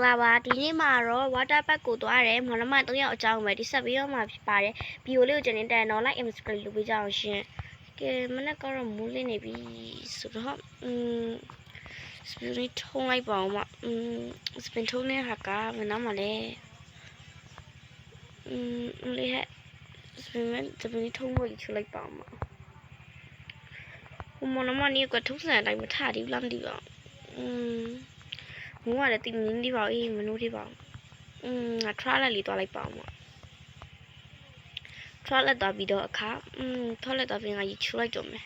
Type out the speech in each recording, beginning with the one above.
လာပါဒီနေ့မှာတော့ water park ကိုသွားတယ်မော်လမ3ယောက်အကြောင်းပဲဒီဆက်ပြီးတော့မှဖြစ်ပါတယ်ဗီဒီယိုလေးကိုကျွန်တော်တက်တော့ like and subscribe လုပ်ပေးကြအောင်ရှင်ကဲမနေ့ကတော့မူးလင်းနေပြီဆိုတော့စပင်းထုံးလိုက်ပါအောင်မစပင်းထုံးတဲ့ဟာကမနားမလဲလေးဟဲ့စပင်းထုံးလို့ချလိုက်ပါအောင်မမော်လမนี่ကထုံးစံအတိုင်းမထသေးဘူးလားမသိပါဘူးငိုရတယ်တင်နေပါအေးမနိုးသေးပါဘူးငါ try လေးသွားလိုက်ပါအောင်try လိုက်သွားပြီးတော့အခါထွက်လိုက်သွားပြီးငါရေချိုးလိုက်တော့မယ်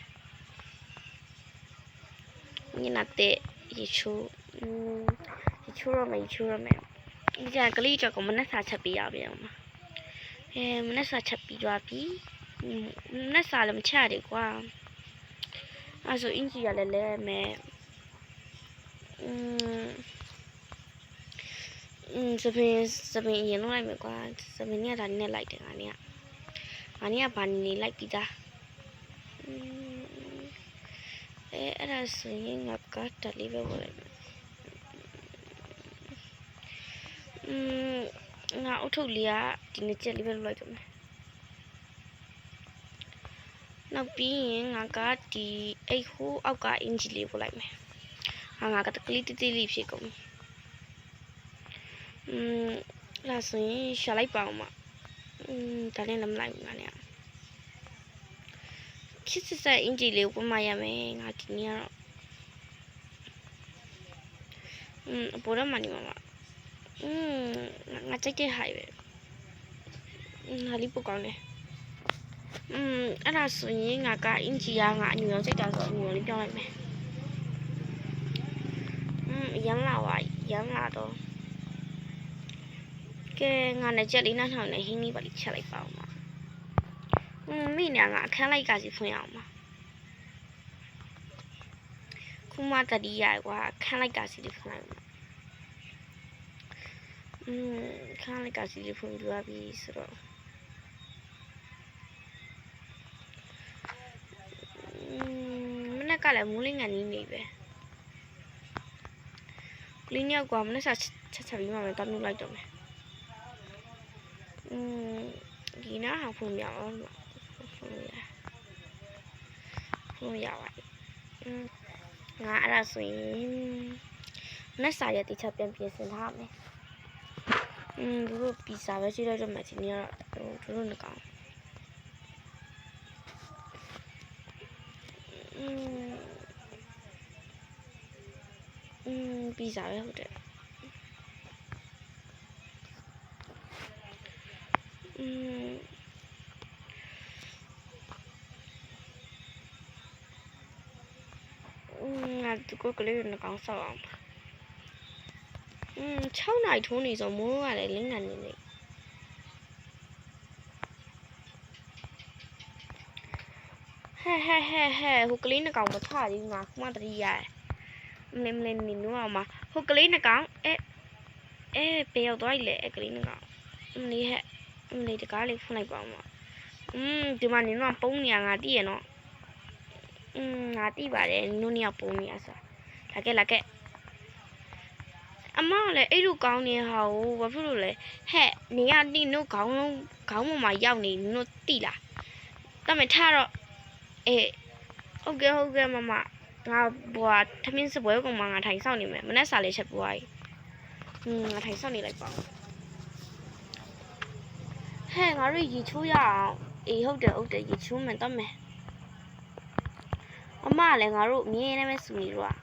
ညနေတဲ့ရေချိုးရမယ်ဒီကြကလေးကြောက်ကမနဲ့စာချက်ပေးရပြန်အောင်မနဲ့စာချက်ပြီးသွားပြီမနဲ့စာလည်းမချက်ရတယ်ကွာအဲ့ဆိုအင်ကြီးရလဲမယ်စပင်းရင်လုံးလိုက်မယ်ကွာစပင်းเนี่ยဒါနဲ့လိုက်တယ်ငါเนี่ยဘာနေလိုက်ပြီးသားအဲ့ဒါဆိုရင်ငါကတလေးပဲဝင်လိုက်မယ်ငါအုတ်ထုတ်လေးကဒီနှစ်ချက်လေးပဲလိုက်တော့မယ်နောက်ပြီးရင်ငါကဒီအိတ်ဟိုးအောက်ကအင်ဂျီလေးပို့လိုက်မယ်ငါကတကလေးတိလေးဖြစ်ကုန်လာဆိုရင်ရှာလိုက်ပါအောင်မဒါနဲ့လည်းမလိုက်ဘူးငါเนี่ยချစ်စစ်အင်ဂျီလေးကိုပမရမယ်ငါဒီနေ့ကတော့အပေါ်တော့မှနေမှာငါကြိုက်တဲ့ဟာပဲငါလေးပုတ်ကောင်းတယ်အဲ့ဒါဆိုရင်ငါကအင်ဂျီကငါအညူရောစိတ်တာဆိုအညူရောလေးပြောင်းလိုက်မယ်ရမ်းလာတော့ကဲငါနဲ့ချက်လေးနှောင်းနဲ့ဟင်းလေးပါလေးချက်လိုက်ပါအောင်မိညာငါအခန်းလိုက်ကစီဖွင့်အောင်ပါခုမှတတိယကွာအခန်းလိုက်ကစီလေးဖွင့်လိုက်ပါအခန်းလိုက်ကစီလေးဖွင့်ပြီးသွားပြီဆိုတော့မနေ့ကလည်းမူးလင်းငန်နေပဲကလင်းရောက်ကွာမနေ့ချက်ပြီးမှမယ်တောင်းလိုက်တော့မယ်ဒီနားဟာဖွင့်ပြအောင်ဖွင့်ရပါငါအဲ့ဒါဆိုရင်နေ့စာရတိချက်ပြန်ပြင်ဆင်ထားမယ်တို့ပီဇာပဲကြည့်လိုက်တော့မှဒီနေ့ကတော့တို့နှကောင်ပီဇာပဲဟုတ်တယ်ငါဒီကိုကလေးနှကောင်ဆောက်အောင်6နိုင်ထိုးနေဆိုမိုးကလည်းလင်းကန်နေနေဟဲဟိုကလေးနှကောင်မချသေးဘူးငါခုမှတတိရတယ်မလင်းနေနူးအောင်မဟိုကလေးနှကောင်ပေရောက်သွားပြီလေကလေးနှကောင်လေးတကားလေးဖွင့်လိုက်ပါဦးဒီမှာနင်တို့ပုံနေရငါသိရနော်ငါသိပါတယ်နင်တို့နှစ်ယောက်ပုံနေရဆိုတာလာခဲ့အမကလည်းအဲ့လိုကောင်းနေဟာကိုဘာဖြစ်လို့လဲဟဲ့နေရတိတို့ခေါင်းပေါ်မှာရောက်နေနင်တို့တိလားတမထားတော့ဟုတ်ကဲ့မမငါဘွာထမင်းစပွဲကောင်မငါထိုင်ဆောင်နေမယ်မနေ့စာလေးချက်ပွားကြီးငါထိုင်ဆောင်နေလိုက်ပါဟဲ့ငါတို့ရေချိုးရအောင်ဟုတ်တယ်ရေချိုးမယ်တော့မယ်အမလည်းငါတို့မြင်းနေမဲ့စုနေတော့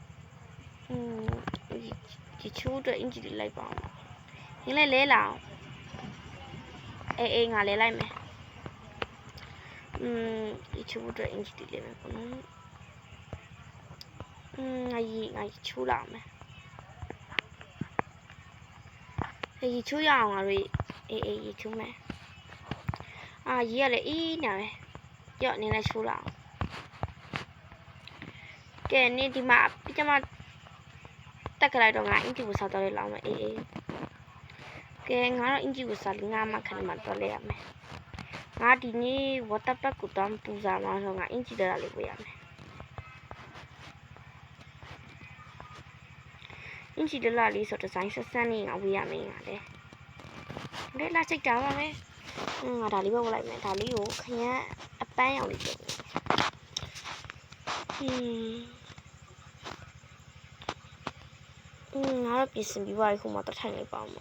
ရေချိုးအတွက်အင်ဂျီလေးလိုက်ပါအောင်ရင်းလဲလာအောင်ငါလဲလိုက်မယ်ရေချိုးအတွက်အင်ဂျီလေးပဲပေါ့နော်ငါချိုးလာအောင်မယ်ရေချိုးရအောင်ငါတို့ရေချိုးမယ်ရေရလေနာပဲကြော့နေလဲချိုးလာအောင်ကဲနေဒီမှာပြမတက်ကြလိုက်တော့ငါအင်ဂျီကိုစားတော့လောက်မယ်ကဲငါတော့အင်ဂျီကိုစားငါမှခဏမှတော့လဲရမယ်ငါဒီနေ့ water park ကိုတော့ပူစားမှာဆိုငါအင်ဂျီတက်တာလေးပို့ရမယ် အင်ချီတလားလေးဆိုဒီဇိုင်းဆက်ဆန်းနေငါဝေးရမင်းငါလေလေလာစိတ်တာပါပဲငါဒါလေးပဲဝတ်လိုက်မယ်ဒါလေးကိုခရမ်းအပန်းရောင်လေးပြုတ်ငါတော့ပြင်ဆင်ပြီးပါပြီခုမှတထိုင်လိုက်ပါအောင်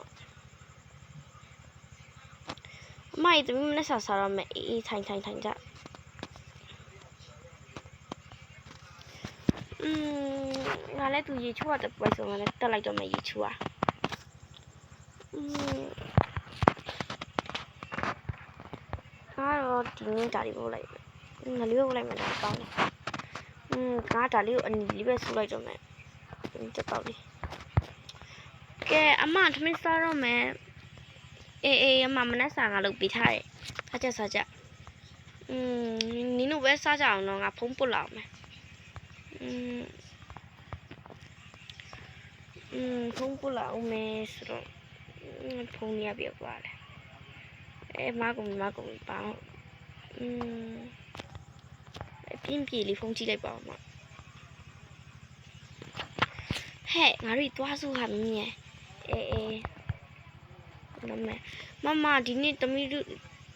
အမကြီးတမီးမနဲ့ဆာတော့မယ်အေးထိုင်ကြငါလည်းသူရေချိုးတဲ့ပွဲဆိုမှလည်းတက်လိုက်တော့မယ်ရေချိုးငါတော့ဒီနေ့ဒါလေးပို့လိုက်ငါလေးပို့လိုက်မယ်ဒါကောင်းတယ်ငါဒါလေးကိုအနီလေးပဲဆူလိုက်တော့မယ်တက်တော့လေးကဲအမထမင်းစားတော့မယ်အေးအမမနဲ့ဆာငါလုပ်ပေးထားတယ်စားကြနင်တို့ပဲစားကြအောင်တော့ငါဖုံးပုတ်လောက်မယ်ဖုံးပုတ်လောက်မယ်ဆိုတော့ဖုံးရပြသွားတယ်မကုံပေါင်းပြင်းပြေလေးဖုံးကြည့်လိုက်ပါဦးမဟဲ့ငါတို့သွားစုဟာမင်းရဲ့မမဒီနေ့တမီးတို့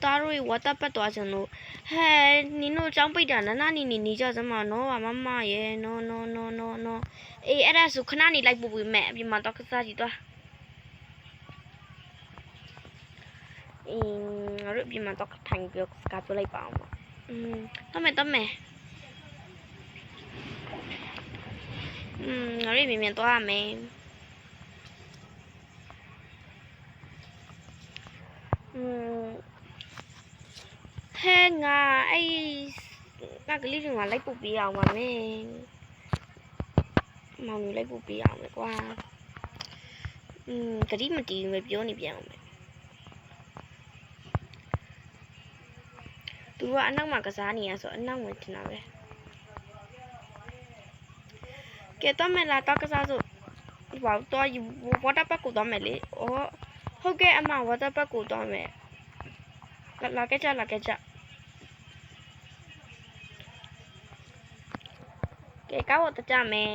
သားတို့ဝတ်တပ်ပတ်သွားချင်လို့ဟဲ့နင်တို့ចောင်းပိတ်တာနာနေကြစမ်းမနော်ပါမမရဲ့နော်အေးအဲ့ဒါဆိုခဏနေလိုက်ပို့ပေးမယ်အပြင်မှာတော့ကစားကြည့်သွားငါတို့အပြင်မှာတော့ထိုင်ပြီးစကားပြောလိုက်ပါအောင်တော့မယ်ငါတို့မြန်သွားရမယ်ဟဲ့ငါကလေးတွေကလိုက်ပို့ပေးအောင်ပါမင်းမောင်မျိုးလိုက်ပို့ပေးအောင်ပဲကွာဂတိမတီးပဲပြောနေပြန်အောင်ပဲသူကအနောက်မှာကစားနေရဆိုအနောက်ဝင်ထင်တာပဲကဲတော့မလာတော့ကစားဆိုဘာတော့ဝတ်တပ်ကိုတော့မယ်လေဟုတ်ကဲ့အမဝတ်တပ်ကိုတော့မယ်လာခဲ့ကြကဲကောက်တော့ကြမယ်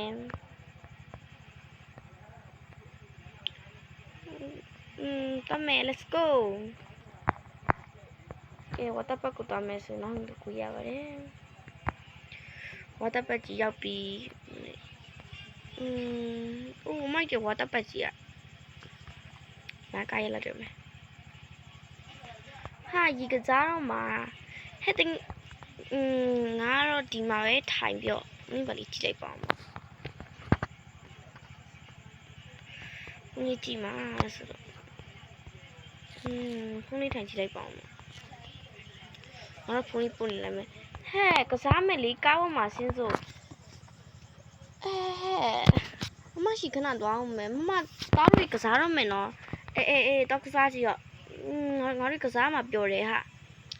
တော့မယ် let's go ကဲဝတ်တပ်ကိုတော့မယ်ဆိုတော့ကိုရပါတယ်ဝတ်တပ်ကြီးရောက်ပြီမိုက်ဝတ်တပ်ကြီးอ่ะငါကိုက်ရလာတယ်မယ်ဟာရီကစားတော့မှာဟဲ့ငါတော့ဒီမှာပဲထိုင်ပြောမိပါလိကြည့်လိုက်ပါဦးကြည့်မှာဆိုတော့ဖုန်းလေးထိုင်ကြည့်လိုက်ပါဦးငါတော့ဖုန်းလေးပို့နေလိုက်မယ်ဟဲ့ကစားမယ်လေကားပေါ်မှာဆင်းစို့မမရှိခဏသွားအောင်မယ်မတောင်းပြီးကစားတော့မယ်နော်အေးတော့ကစားကြည့်ရောငါတို့ကစားမှာပြောတယ်ဟာ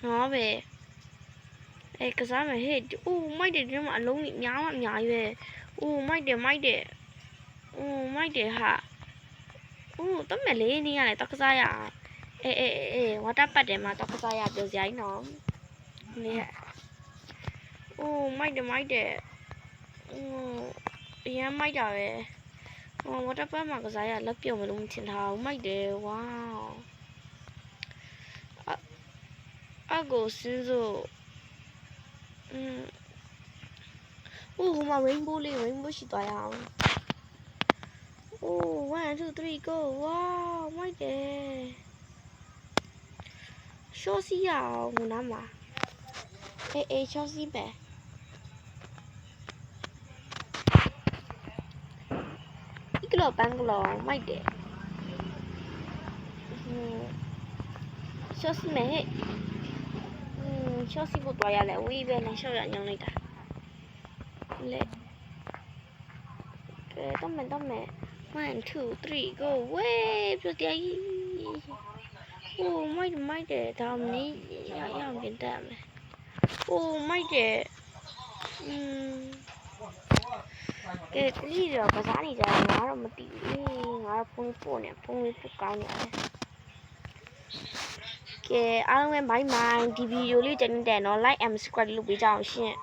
ဟောပဲကစားမယ်ဟဲ့မိုက်တယ်ဒီမှာအလုံးကြီးအများကြီးပဲမိုက်တယ်ဟာတော့မယ်လေးနေရတယ်တော့ကစားရအောင်ဝါတာပတ်တယ်မှာတော့ကစားရပြောစရာကြီးနော်နေမိုက်တယ်အရင်မိုက်တာပဲဝါတာပတ်မှာကစားရလက်ပြုံမလို့မထင်ထားဘူးမိုက်တယ်ဝါအကိုစင်းစို့ဟိုမှာ rainbow ရှိသွားရအောင်1 2 3 go ဝါမိုက်တယ်ရှော့စီရအောင်ငနာမှာရှော့စီပဲဒီကလောပန်းကလောမိုက်တယ်ရှော့စီမဲရှော့စီဖို့တွားရလဲဝီးပဲနဲ့ရှော့ရညောင်းလိုက်တာလေကဲတော့မယ်1 2 3 go ဝေးပြတဲ့မိုက်တယ်ဒါမင်းရအောင်ပြင်တတ်မယ်မိုက်တယ်ကဲကလေးတော့ကစားနေကြတယ်ငါတော့မသိဘူးငါဖုန်းပို့နေဖုန်းလေးပို့ကောင်းနေတယ်ကဲအားလုံးပဲမိုင်းဒီဗီဒီယိုလေးကြည့်နေတယ်နော် like and subscribe လုပ်ပေးကြအောင်ရှင်